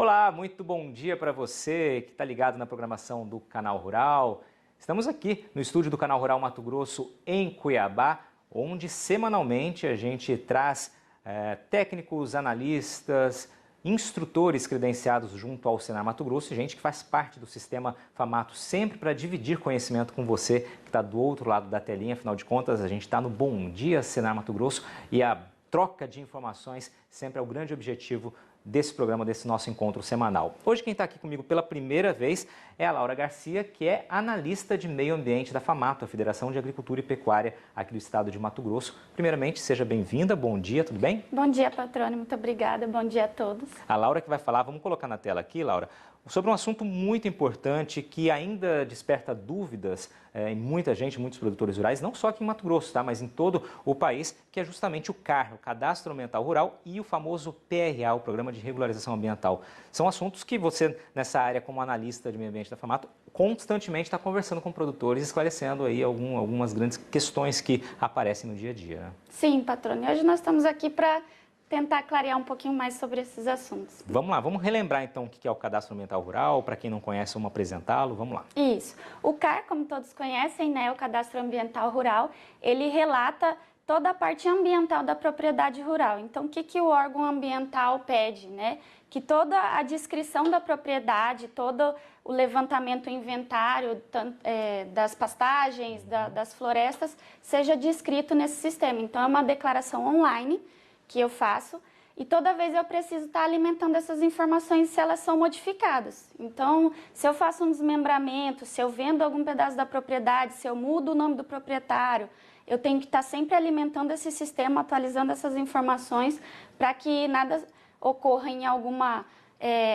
Olá, muito bom dia para você que está ligado na programação do Canal Rural. Estamos aqui no estúdio do Canal Rural Mato Grosso, em Cuiabá, onde semanalmente a gente traz técnicos, analistas, instrutores credenciados junto ao Senar Mato Grosso, gente que faz parte do sistema Famato, sempre para dividir conhecimento com você que está do outro lado da telinha. Afinal de contas, a gente está no Bom Dia Senar Mato Grosso e a troca de informações sempre é o grande objetivo desse programa, desse nosso encontro semanal. Hoje quem está aqui comigo pela primeira vez é a Laura Garcia, que é analista de meio ambiente da Famato, a Federação de Agricultura e Pecuária aqui do estado de Mato Grosso. Primeiramente, seja bem-vinda, bom dia, tudo bem? Bom dia, patrônio, muito obrigada, bom dia a todos. A Laura que vai falar, vamos colocar na tela aqui, Laura, sobre um assunto muito importante que ainda desperta dúvidas em muita gente, muitos produtores rurais, não só aqui em Mato Grosso, tá, mas em todo o país, que é justamente o CAR, o Cadastro Ambiental Rural, e o famoso PRA, o Programa de Regularização Ambiental. São assuntos que você, nessa área como analista de meio ambiente da Famato, constantemente está conversando com produtores, esclarecendo aí algumas grandes questões que aparecem no dia a dia, né? Sim, patrônio, hoje nós estamos aqui para tentar clarear um pouquinho mais sobre esses assuntos. Vamos lá, vamos relembrar então o que é o Cadastro Ambiental Rural, para quem não conhece, vamos apresentá-lo, vamos lá. Isso. O CAR, como todos conhecem, né, o Cadastro Ambiental Rural, ele relata toda a parte ambiental da propriedade rural. Então, o que o órgão ambiental pede, né? Que toda a descrição da propriedade, todo o levantamento, o inventário das pastagens, das florestas, seja descrito nesse sistema. Então, é uma declaração online que eu faço e toda vez eu preciso estar alimentando essas informações se elas são modificadas. Então, se eu faço um desmembramento, se eu vendo algum pedaço da propriedade, se eu mudo o nome do proprietário, eu tenho que estar sempre alimentando esse sistema, atualizando essas informações para que nada ocorra em alguma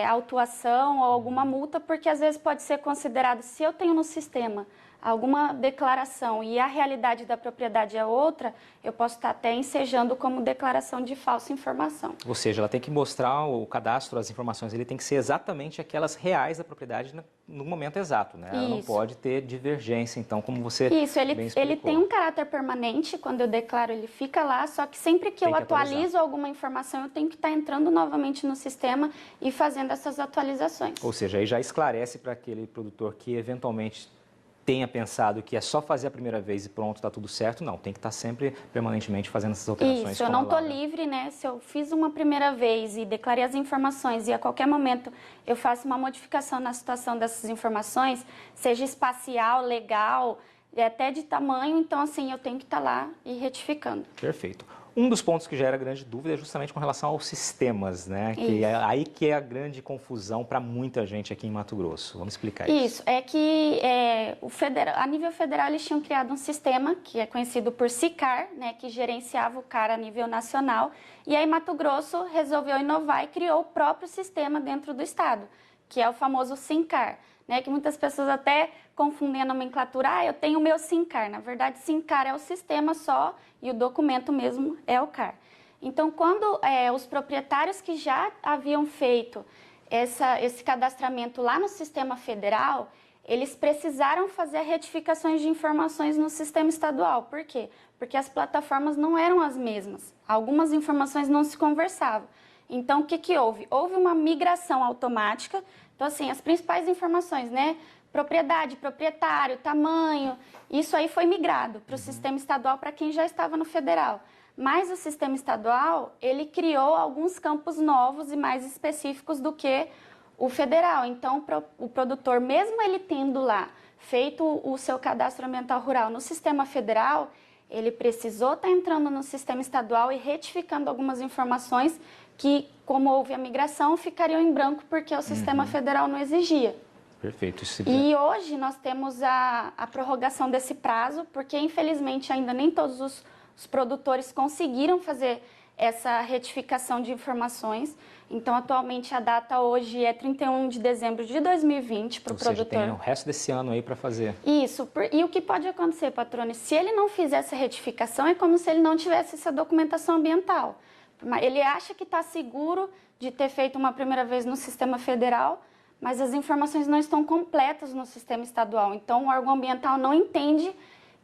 autuação ou alguma multa, porque às vezes pode ser considerado, se eu tenho no sistema alguma declaração e a realidade da propriedade é outra, eu posso estar até ensejando como declaração de falsa informação. Ou seja, ela tem que mostrar o cadastro, as informações, ele tem que ser exatamente aquelas reais da propriedade no momento exato, né? Ela não pode ter divergência, então, como você bem explicou. Ele tem um caráter permanente, quando eu declaro ele fica lá, só que sempre que eu atualizo alguma informação, eu tenho que estar entrando novamente no sistema e fazendo essas atualizações. Ou seja, aí já esclarece para aquele produtor que eventualmente tenha pensado que é só fazer a primeira vez e pronto, está tudo certo. Não, tem que estar sempre, permanentemente, fazendo essas alterações. Isso, eu não estou livre, né? Se eu fiz uma primeira vez e declarei as informações e a qualquer momento eu faço uma modificação na situação dessas informações, seja espacial, legal, até de tamanho, então assim, eu tenho que estar lá e retificando. Perfeito. Um dos pontos que gera grande dúvida é justamente com relação aos sistemas, né? Que é aí que é a grande confusão para muita gente aqui em Mato Grosso. Vamos explicar isso. Isso, é que a nível federal eles tinham criado um sistema que é conhecido por SICAR, né? Que gerenciava o CAR a nível nacional. E aí Mato Grosso resolveu inovar e criou o próprio sistema dentro do estado, que é o famoso SINCAR, né? Que muitas pessoas até confundem a nomenclatura, eu tenho o meu SINCAR. Na verdade, SINCAR é o sistema só e o documento mesmo é o CAR. Então, quando os proprietários que já haviam feito esse cadastramento lá no sistema federal, eles precisaram fazer retificações de informações no sistema estadual. Por quê? Porque as plataformas não eram as mesmas. Algumas informações não se conversavam. Então, o que houve? Houve uma migração automática. Então, assim, as principais informações, né? Propriedade, proprietário, tamanho, isso aí foi migrado para o sistema estadual para quem já estava no federal. Mas o sistema estadual, ele criou alguns campos novos e mais específicos do que o federal. Então, o produtor, mesmo ele tendo lá feito o seu cadastro ambiental rural no sistema federal, ele precisou estar entrando no sistema estadual e retificando algumas informações que, como houve a migração, ficariam em branco porque o sistema federal não exigia. Perfeito. E hoje nós temos a prorrogação desse prazo, porque infelizmente ainda nem todos os produtores conseguiram fazer essa retificação de informações. Então, atualmente, a data hoje é 31 de dezembro de 2020 para o produtor. Ou seja, tem o resto desse ano aí para fazer. Isso. E o que pode acontecer, patrone? Se ele não fizer essa retificação, é como se ele não tivesse essa documentação ambiental. Ele acha que está seguro de ter feito uma primeira vez no sistema federal, mas as informações não estão completas no sistema estadual. Então, o órgão ambiental não entende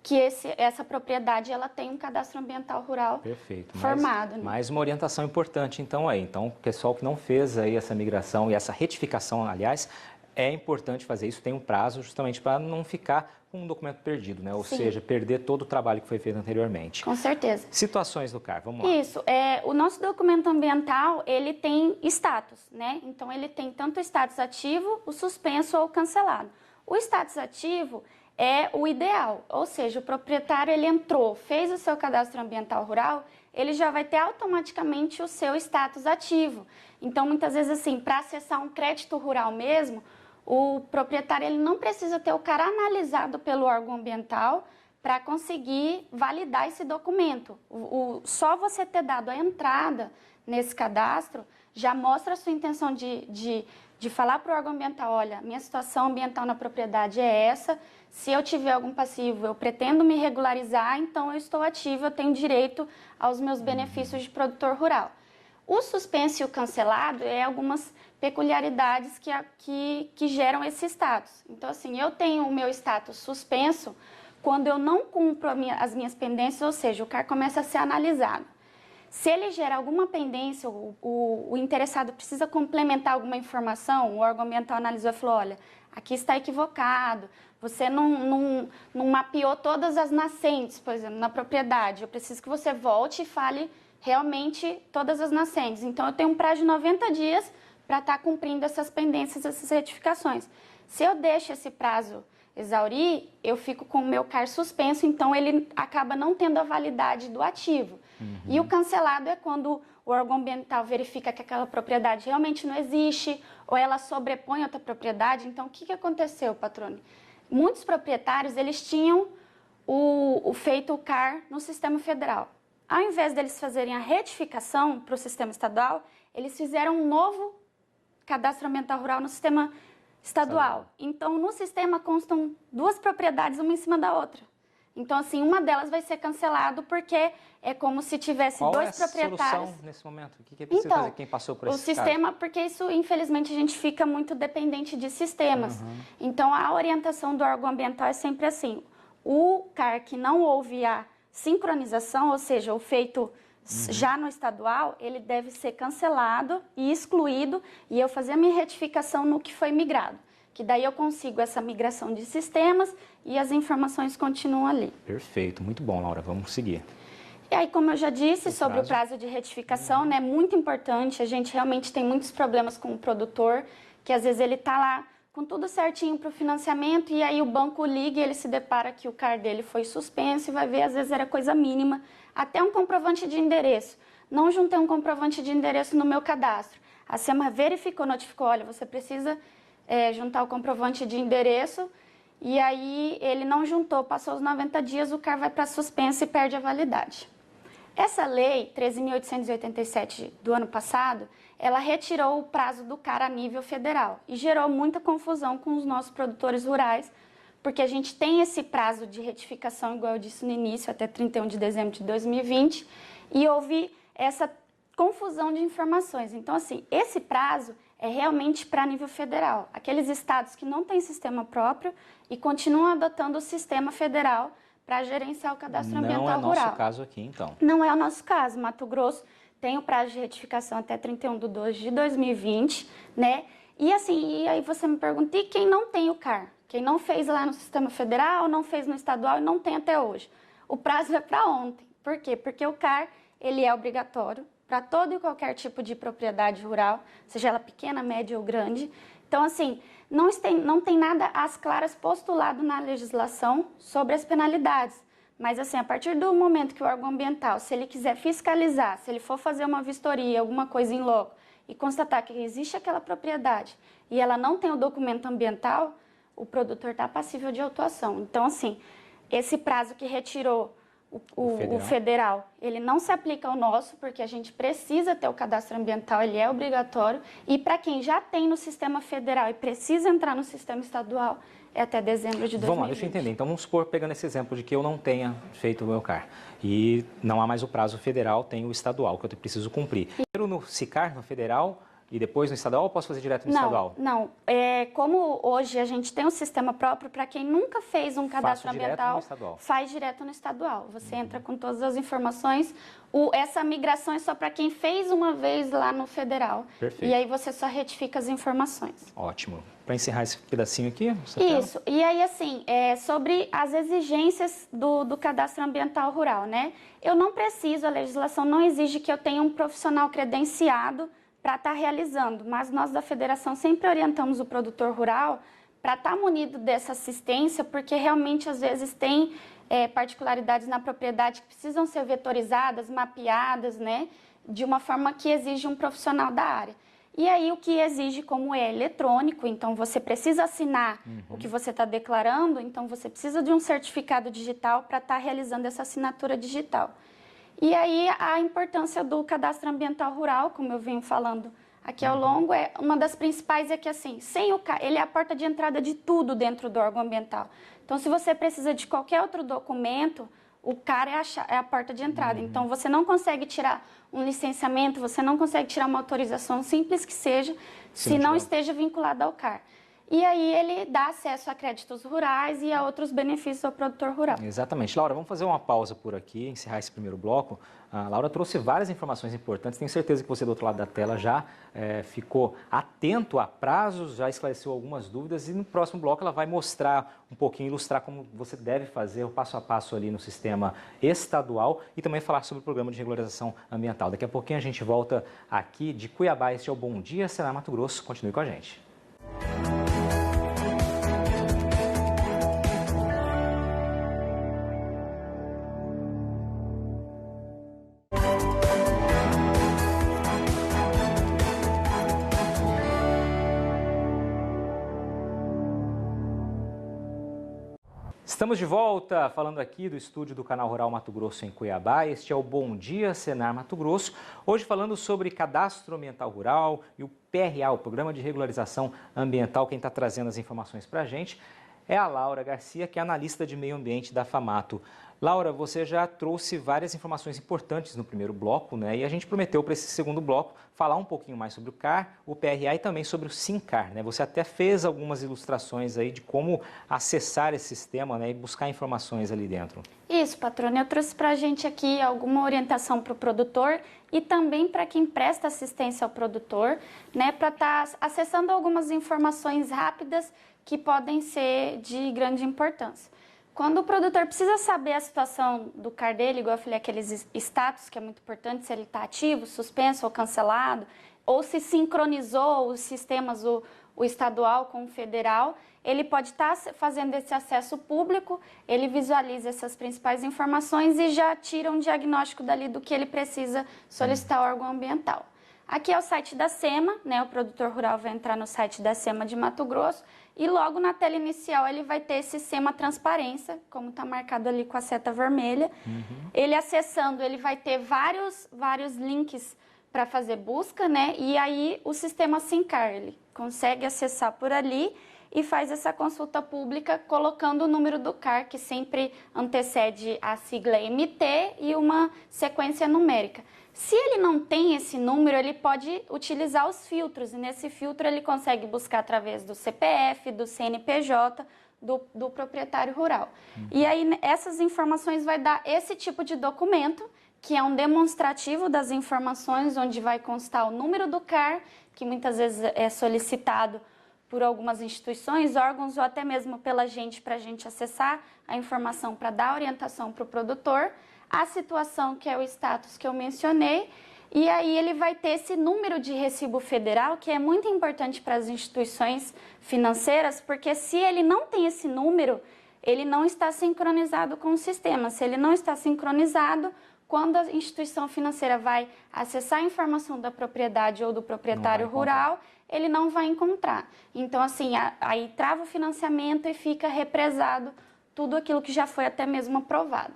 que essa propriedade ela tem um cadastro ambiental rural Perfeito. formado. Né? Mais uma orientação importante então aí. Então, o pessoal que não fez aí essa migração e essa retificação, aliás, é importante fazer isso, tem um prazo justamente para não ficar com um documento perdido, né? Ou Sim. seja, perder todo o trabalho que foi feito anteriormente. Com certeza. Situações do CAR, vamos lá. Isso, o nosso documento ambiental, ele tem status, né? Então, ele tem tanto o status ativo, o suspenso ou o cancelado. O status ativo é o ideal, ou seja, o proprietário ele entrou, fez o seu cadastro ambiental rural, ele já vai ter automaticamente o seu status ativo. Então, muitas vezes assim, para acessar um crédito rural mesmo, o proprietário ele não precisa ter o CAR analisado pelo órgão ambiental para conseguir validar esse documento. Só você ter dado a entrada nesse cadastro já mostra a sua intenção de falar para o órgão ambiental, olha, minha situação ambiental na propriedade é essa, se eu tiver algum passivo, eu pretendo me regularizar, então eu estou ativo, eu tenho direito aos meus benefícios de produtor rural. O suspenso e o cancelado é algumas peculiaridades que geram esse status. Então, assim, eu tenho o meu status suspenso quando eu não cumpro as minhas pendências, ou seja, o CAR começa a ser analisado. Se ele gera alguma pendência, o interessado precisa complementar alguma informação, o órgão ambiental analisou e falou, olha, aqui está equivocado, você não mapeou todas as nascentes, por exemplo, na propriedade, eu preciso que você volte e fale realmente todas as nascentes. Então, eu tenho um prazo de 90 dias para estar cumprindo essas pendências, essas retificações. Se eu deixo esse prazo exaurir, eu fico com o meu CAR suspenso, então ele acaba não tendo a validade do ativo. E o cancelado é quando o órgão ambiental verifica que aquela propriedade realmente não existe ou ela sobrepõe outra propriedade. Então, o que aconteceu, patrone? Muitos proprietários, eles tinham feito o CAR no sistema federal. Ao invés deles fazerem a retificação para o sistema estadual, eles fizeram um novo cadastro ambiental rural no sistema estadual. Então, no sistema constam duas propriedades, uma em cima da outra. Então, assim, uma delas vai ser cancelado porque é como se tivesse dois proprietários. Qual é a solução nesse momento? O que é preciso fazer? Quem passou por esse sistema, porque isso, infelizmente, a gente fica muito dependente de sistemas. Então, a orientação do órgão ambiental é sempre assim. O CAR que não houve a sincronização, ou seja, o feito já no estadual, ele deve ser cancelado e excluído e eu fazer a minha retificação no que foi migrado. Que daí eu consigo essa migração de sistemas e as informações continuam ali. Perfeito, muito bom, Laura, vamos seguir. E aí, como eu já disse sobre o prazo de retificação, né, muito importante, a gente realmente tem muitos problemas com o produtor, que às vezes ele está lá com tudo certinho para o financiamento e aí o banco liga e ele se depara que o CAR dele foi suspenso e vai ver, às vezes era coisa mínima, até um comprovante de endereço. Não juntei um comprovante de endereço no meu cadastro. A SEMA verificou, notificou, olha, você precisa juntar o comprovante de endereço e aí ele não juntou, passou os 90 dias, o CAR vai para suspenso e perde a validade. Essa lei 13.887 do ano passado, ela retirou o prazo do CAR a nível federal e gerou muita confusão com os nossos produtores rurais, porque a gente tem esse prazo de retificação, igual eu disse no início, até 31 de dezembro de 2020, e houve essa confusão de informações. Então, assim, esse prazo é realmente para nível federal. Aqueles estados que não têm sistema próprio e continuam adotando o sistema federal para gerenciar o cadastro ambiental rural. Não é o nosso caso aqui, então. Não é o nosso caso. Mato Grosso tem o prazo de retificação até 31 de 2 de 2020, né? E assim, e aí você me pergunta, e quem não tem o CAR? Quem não fez lá no sistema federal, não fez no estadual e não tem até hoje? O prazo é para ontem. Por quê? Porque o CAR, ele é obrigatório para todo e qualquer tipo de propriedade rural, seja ela pequena, média ou grande. Então, assim, não tem nada às claras postulado na legislação sobre as penalidades. Mas, assim, a partir do momento que o órgão ambiental, se ele quiser fiscalizar, se ele for fazer uma vistoria, alguma coisa em loco, e constatar que existe aquela propriedade e ela não tem o documento ambiental, o produtor está passível de autuação. Então, assim, esse prazo que retirou o federal, ele não se aplica ao nosso, porque a gente precisa ter o cadastro ambiental, ele é obrigatório, e para quem já tem no sistema federal e precisa entrar no sistema estadual, é até dezembro de 2020. Vamos lá, deixa eu entender. Então, vamos supor, pegando esse exemplo de que eu não tenha feito o meu CAR e não há mais o prazo federal, tem o estadual, que eu preciso cumprir. Primeiro no SICAR, no federal, e depois no estadual ou posso fazer direto no estadual? Não, como hoje a gente tem um sistema próprio, para quem nunca fez um cadastro ambiental, faz direto no estadual. Você entra com todas as informações. Essa migração é só para quem fez uma vez lá no federal. Perfeito. E aí você só retifica as informações. Ótimo. Para encerrar esse pedacinho aqui... Isso. E aí, assim, sobre as exigências do cadastro ambiental rural, né? Eu não preciso, a legislação não exige que eu tenha um profissional credenciado para estar realizando, mas nós da federação sempre orientamos o produtor rural para estar munido dessa assistência, porque realmente às vezes tem particularidades na propriedade que precisam ser vetorizadas, mapeadas, né, de uma forma que exige um profissional da área. E aí o que exige, como é eletrônico, então você precisa assinar o que você está declarando, então você precisa de um certificado digital para estar realizando essa assinatura digital. E aí a importância do cadastro ambiental rural, como eu venho falando aqui ao longo, uma das principais é que assim, sem o CAR, ele é a porta de entrada de tudo dentro do órgão ambiental. Então, se você precisa de qualquer outro documento, o CAR é a porta de entrada. Então, você não consegue tirar um licenciamento, você não consegue tirar uma autorização, simples que seja, se não esteja vinculado ao CAR. E aí ele dá acesso a créditos rurais e a outros benefícios ao produtor rural. Exatamente. Laura, vamos fazer uma pausa por aqui, encerrar esse primeiro bloco. A Laura trouxe várias informações importantes, tenho certeza que você do outro lado da tela já ficou atento a prazos, já esclareceu algumas dúvidas e no próximo bloco ela vai mostrar um pouquinho, ilustrar como você deve fazer o passo a passo ali no sistema estadual e também falar sobre o programa de regularização ambiental. Daqui a pouquinho a gente volta aqui de Cuiabá. Este é o Bom Dia Senar Mato Grosso. Continue com a gente. Estamos de volta falando aqui do estúdio do Canal Rural Mato Grosso em Cuiabá. Este é o Bom Dia Senar Mato Grosso. Hoje falando sobre cadastro ambiental rural e o PRA, o Programa de Regularização Ambiental. Quem está trazendo as informações para a gente é a Laura Garcia, que é analista de meio ambiente da FAMATO. Laura, você já trouxe várias informações importantes no primeiro bloco, né? E a gente prometeu para esse segundo bloco falar um pouquinho mais sobre o CAR, o PRA e também sobre o SINCAR, né? Você até fez algumas ilustrações aí de como acessar esse sistema, né? E buscar informações ali dentro. Isso, patrona. Eu trouxe para a gente aqui alguma orientação para o produtor e também para quem presta assistência ao produtor, né? Para estar acessando algumas informações rápidas que podem ser de grande importância. Quando o produtor precisa saber a situação do CAR dele, igual eu falei, aqueles status, que é muito importante, se ele está ativo, suspenso ou cancelado, ou se sincronizou os sistemas, o estadual com o federal, ele pode estar fazendo esse acesso público, ele visualiza essas principais informações e já tira um diagnóstico dali do que ele precisa solicitar ao órgão ambiental. Aqui é o site da SEMA, né? O produtor rural vai entrar no site da SEMA de Mato Grosso e logo na tela inicial ele vai ter esse SEMA Transparência, como está marcado ali com a seta vermelha. Ele acessando, ele vai ter vários links para fazer busca, né? E aí o sistema SINCAR, ele consegue acessar por ali e faz essa consulta pública colocando o número do CAR, que sempre antecede a sigla MT e uma sequência numérica. Se ele não tem esse número, ele pode utilizar os filtros, e nesse filtro ele consegue buscar através do CPF, do CNPJ, do proprietário rural. E aí essas informações vai dar esse tipo de documento, que é um demonstrativo das informações, onde vai constar o número do CAR, que muitas vezes é solicitado por algumas instituições, órgãos ou até mesmo pela gente, para a gente acessar a informação para dar orientação para o produtor, a situação, que é o status que eu mencionei, e aí ele vai ter esse número de recibo federal, que é muito importante para as instituições financeiras, porque se ele não tem esse número, ele não está sincronizado com o sistema. Se ele não está sincronizado, quando a instituição financeira vai acessar a informação da propriedade ou do proprietário rural, ele não vai encontrar. Então, assim, aí trava o financiamento e fica represado tudo aquilo que já foi até mesmo aprovado.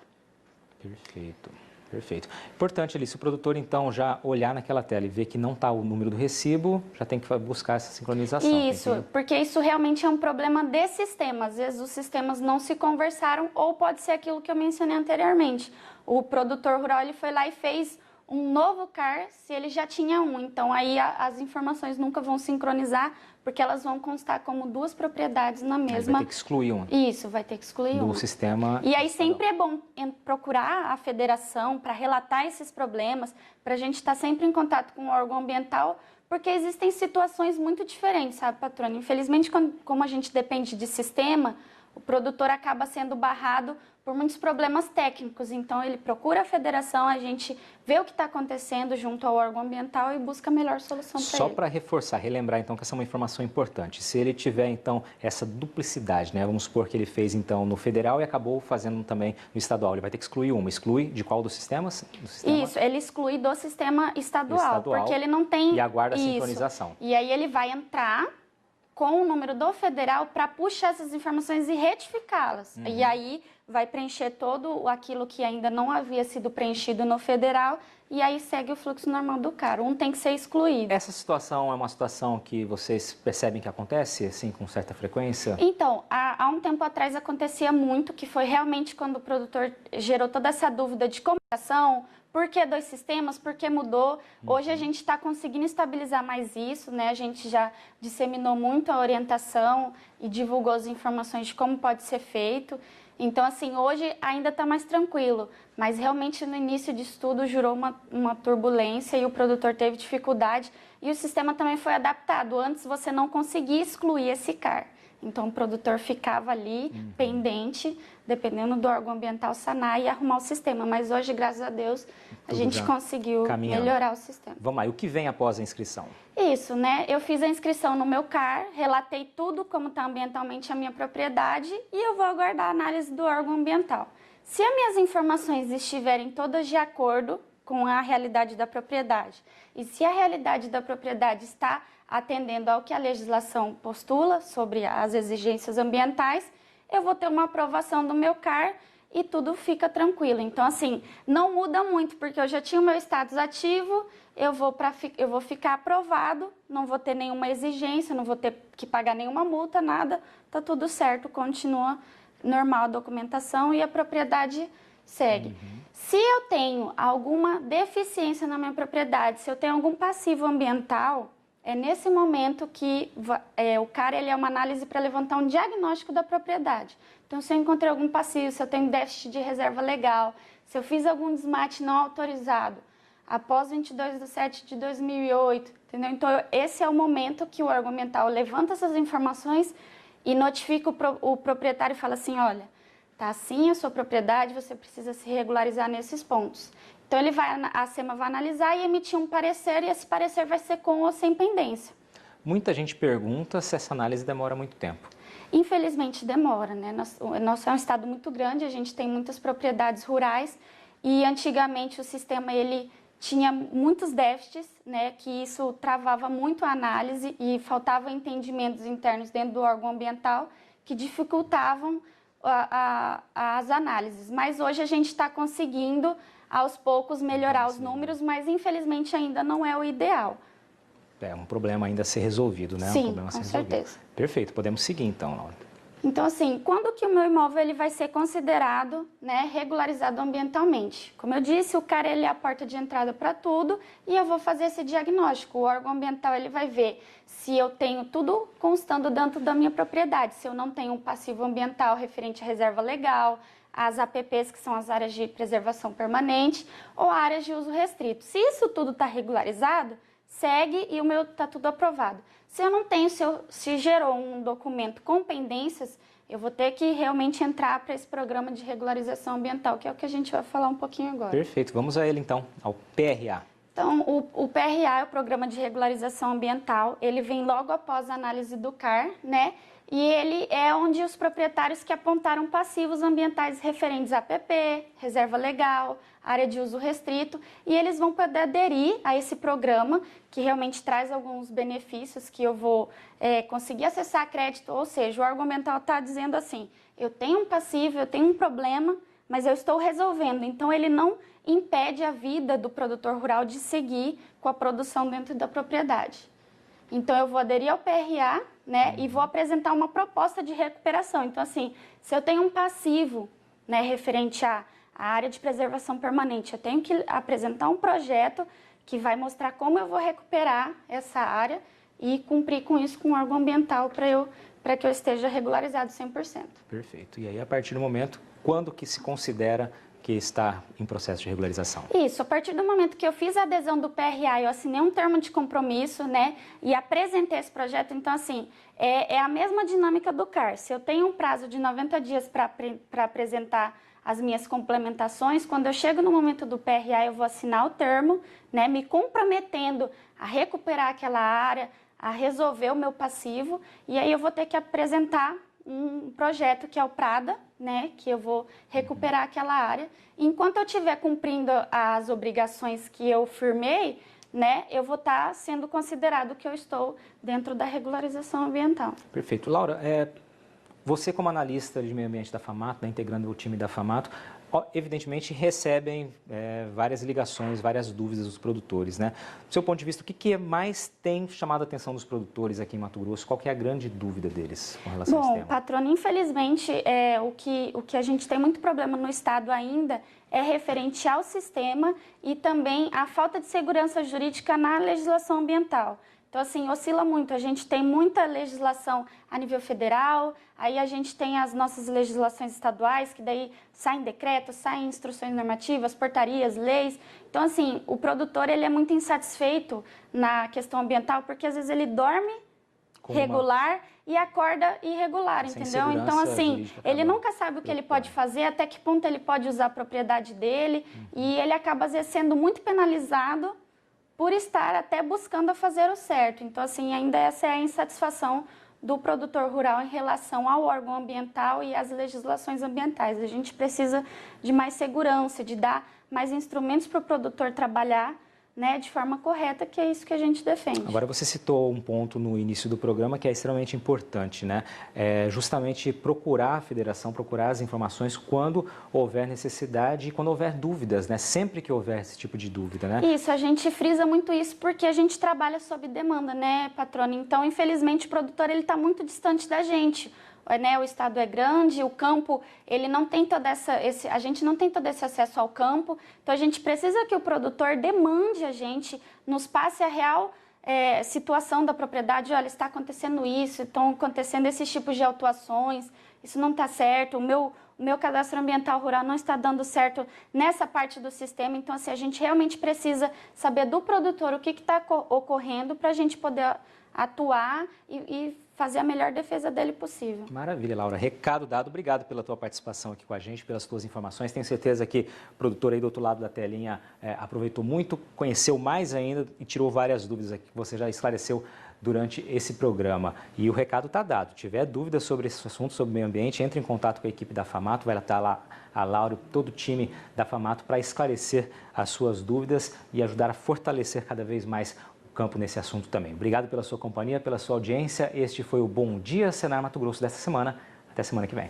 Perfeito, perfeito. Importante ali, se o produtor então já olhar naquela tela e ver que não está o número do recibo, já tem que buscar essa sincronização. Isso, porque isso realmente é um problema de sistema. Às vezes os sistemas não se conversaram ou pode ser aquilo que eu mencionei anteriormente. O produtor rural ele foi lá e fez um novo CAR se ele já tinha um. Então, aí as informações nunca vão sincronizar, porque elas vão constar como duas propriedades na mesma... Vai ter que excluir uma. Isso, vai ter que excluir uma. Do sistema... E aí sempre é bom procurar a federação para relatar esses problemas, para a gente estar sempre em contato com o órgão ambiental, porque existem situações muito diferentes, sabe, patrona? Infelizmente, como a gente depende de sistema, o produtor acaba sendo barrado por muitos problemas técnicos. Então, ele procura a federação, a gente vê o que está acontecendo junto ao órgão ambiental e busca a melhor solução para ele. Só para reforçar, relembrar, então, que essa é uma informação importante. Se ele tiver, então, essa duplicidade, né? Vamos supor que ele fez, então, no federal e acabou fazendo também no estadual. Ele vai ter que excluir uma. Exclui de qual dos sistemas? Do sistema... Isso, ele exclui do sistema estadual, porque ele não tem... E aguarda a sincronização. E aí ele vai entrar com o número do federal para puxar essas informações e retificá-las. E aí vai preencher todo aquilo que ainda não havia sido preenchido no federal e aí segue o fluxo normal do CAR. Um tem que ser excluído. Essa situação é uma situação que vocês percebem que acontece, assim, com certa frequência? Então, há um tempo atrás acontecia muito, que foi realmente quando o produtor gerou toda essa dúvida de comunicação. Por que dois sistemas? Por que mudou? Hoje a gente está conseguindo estabilizar mais isso, né? A gente já disseminou muito a orientação e divulgou as informações de como pode ser feito. Então, assim, hoje ainda está mais tranquilo, mas realmente no início de estudo gerou uma turbulência e o produtor teve dificuldade e o sistema também foi adaptado. Antes você não conseguia excluir esse CAR. Então, o produtor ficava ali, pendente, dependendo do órgão ambiental sanar e arrumar o sistema. Mas hoje, graças a Deus, a gente conseguiu melhorar o sistema. Vamos lá, e o que vem após a inscrição? Isso, né? Eu fiz a inscrição no meu CAR, relatei tudo como está ambientalmente a minha propriedade e eu vou aguardar a análise do órgão ambiental. Se as minhas informações estiverem todas de acordo com a realidade da propriedade e se a realidade da propriedade está atendendo ao que a legislação postula sobre as exigências ambientais, eu vou ter uma aprovação do meu CAR e tudo fica tranquilo. Então, assim, não muda muito, porque eu já tinha o meu status ativo, eu vou ficar aprovado, não vou ter nenhuma exigência, não vou ter que pagar nenhuma multa, nada, tá tudo certo, continua normal a documentação e a propriedade segue. Se eu tenho alguma deficiência na minha propriedade, se eu tenho algum passivo ambiental, é nesse momento que o CAR ele é uma análise para levantar um diagnóstico da propriedade. Então, se eu encontrei algum passivo, se eu tenho déficit de reserva legal, se eu fiz algum desmate não autorizado, após 22/7/2008, entendeu? Então, esse é o momento que o órgão ambiental levanta essas informações e notifica o proprietário e fala assim, olha, tá assim a sua propriedade, você precisa se regularizar nesses pontos. Então, a SEMA vai analisar e emitir um parecer, e esse parecer vai ser com ou sem pendência. Muita gente pergunta se essa análise demora muito tempo. Infelizmente, demora, né? Nosso é um estado muito grande, a gente tem muitas propriedades rurais e, antigamente, o sistema ele tinha muitos déficits, né? Que isso travava muito a análise e faltava entendimentos internos dentro do órgão ambiental que dificultavam as análises. Mas hoje a gente está conseguindo aos poucos melhorar os números, mas infelizmente ainda não é o ideal. É um problema ainda a ser resolvido, né? Sim, um problema a ser com resolvido. certeza. Perfeito, podemos seguir então, Laura. Então, assim, quando que o meu imóvel ele vai ser considerado, né, regularizado ambientalmente? Como eu disse, o CAR ele é a porta de entrada para tudo e eu vou fazer esse diagnóstico. O órgão ambiental ele vai ver se eu tenho tudo constando dentro da minha propriedade, se eu não tenho um passivo ambiental referente à reserva legal, as APPs, que são as áreas de preservação permanente, ou áreas de uso restrito. Se isso tudo está regularizado, segue e o meu está tudo aprovado. Se eu não tenho, se gerou um documento com pendências, eu vou ter que realmente entrar para esse programa de regularização ambiental, que é o que a gente vai falar um pouquinho agora. Perfeito, vamos a ele então, ao PRA. Então, o PRA é o Programa de Regularização Ambiental, ele vem logo após a análise do CAR, né? E ele é onde os proprietários que apontaram passivos ambientais referentes a APP, reserva legal, área de uso restrito, e eles vão poder aderir a esse programa, que realmente traz alguns benefícios que eu vou conseguir acessar crédito, ou seja, o órgão ambiental está dizendo assim, eu tenho um passivo, eu tenho um problema, mas eu estou resolvendo, então ele não impede a vida do produtor rural de seguir com a produção dentro da propriedade. Então, eu vou aderir ao PRA, né, e vou apresentar uma proposta de recuperação. Então, assim, se eu tenho um passivo, né, referente a a área de preservação permanente. Eu tenho que apresentar um projeto que vai mostrar como eu vou recuperar essa área e cumprir com isso com o órgão ambiental para que eu esteja regularizado 100%. Perfeito. E aí, a partir do momento, quando que se considera que está em processo de regularização? Isso, a partir do momento que eu fiz a adesão do PRA, eu assinei um termo de compromisso, né, e apresentei esse projeto, então assim, é a mesma dinâmica do CAR. Se eu tenho um prazo de 90 dias para apresentar as minhas complementações, quando eu chego no momento do PRA, eu vou assinar o termo, né, me comprometendo a recuperar aquela área, a resolver o meu passivo, e aí eu vou ter que apresentar um projeto que é o PRADA, né, que eu vou recuperar aquela área. Enquanto eu estiver cumprindo as obrigações que eu firmei, né, eu vou estar sendo considerado que eu estou dentro da regularização ambiental. Perfeito. Laura, você como analista de meio ambiente da FAMATO, né, integrando o time da FAMATO, evidentemente recebem várias ligações, várias dúvidas dos produtores, né? Do seu ponto de vista, o que mais tem chamado a atenção dos produtores aqui em Mato Grosso? Qual que é a grande dúvida deles com relação a esse tema? Bom, patrona, infelizmente, o que a gente tem muito problema no estado ainda é referente ao sistema e também a falta de segurança jurídica na legislação ambiental. Então, assim, oscila muito. A gente tem muita legislação a nível federal, aí a gente tem as nossas legislações estaduais, que daí saem decretos, saem instruções normativas, portarias, leis. Então, assim, o produtor ele é muito insatisfeito na questão ambiental, porque às vezes ele dorme regular e acorda irregular, entendeu? Então, assim, ele nunca sabe o que ele pode fazer, até que ponto ele pode usar a propriedade dele, e ele acaba, às vezes, sendo muito penalizado por estar até buscando a fazer o certo. Então, assim, ainda essa é a insatisfação do produtor rural em relação ao órgão ambiental e às legislações ambientais. A gente precisa de mais segurança, de dar mais instrumentos para o produtor trabalhar, né, de forma correta, que é isso que a gente defende. Agora, você citou um ponto no início do programa que é extremamente importante, né? Justamente procurar a federação, procurar as informações quando houver necessidade e quando houver dúvidas, né? Sempre que houver esse tipo de dúvida, né? Isso, a gente frisa muito isso porque a gente trabalha sob demanda, né, patrona? Então, infelizmente, o produtor ele está muito distante da gente. Né, o estado é grande, o campo, ele não tem a gente não tem todo esse acesso ao campo, então a gente precisa que o produtor demande a gente, nos passe a real situação da propriedade. Olha, está acontecendo isso, estão acontecendo esses tipos de autuações, isso não está certo, o meu cadastro ambiental rural não está dando certo nessa parte do sistema. Então, assim, a gente realmente precisa saber do produtor o que está ocorrendo para a gente poder atuar e fazer a melhor defesa dele possível. Maravilha, Laura. Recado dado. Obrigado pela tua participação aqui com a gente, pelas tuas informações. Tenho certeza que o produtor aí do outro lado da telinha aproveitou muito, conheceu mais ainda e tirou várias dúvidas aqui que você já esclareceu durante esse programa. E o recado está dado. Se tiver dúvidas sobre esse assunto, sobre o meio ambiente, entre em contato com a equipe da FAMATO, vai estar lá a Laura e todo o time da FAMATO para esclarecer as suas dúvidas e ajudar a fortalecer cada vez mais campo nesse assunto também. Obrigado pela sua companhia, pela sua audiência. Este foi o Bom Dia Senar Mato Grosso desta semana. Até semana que vem.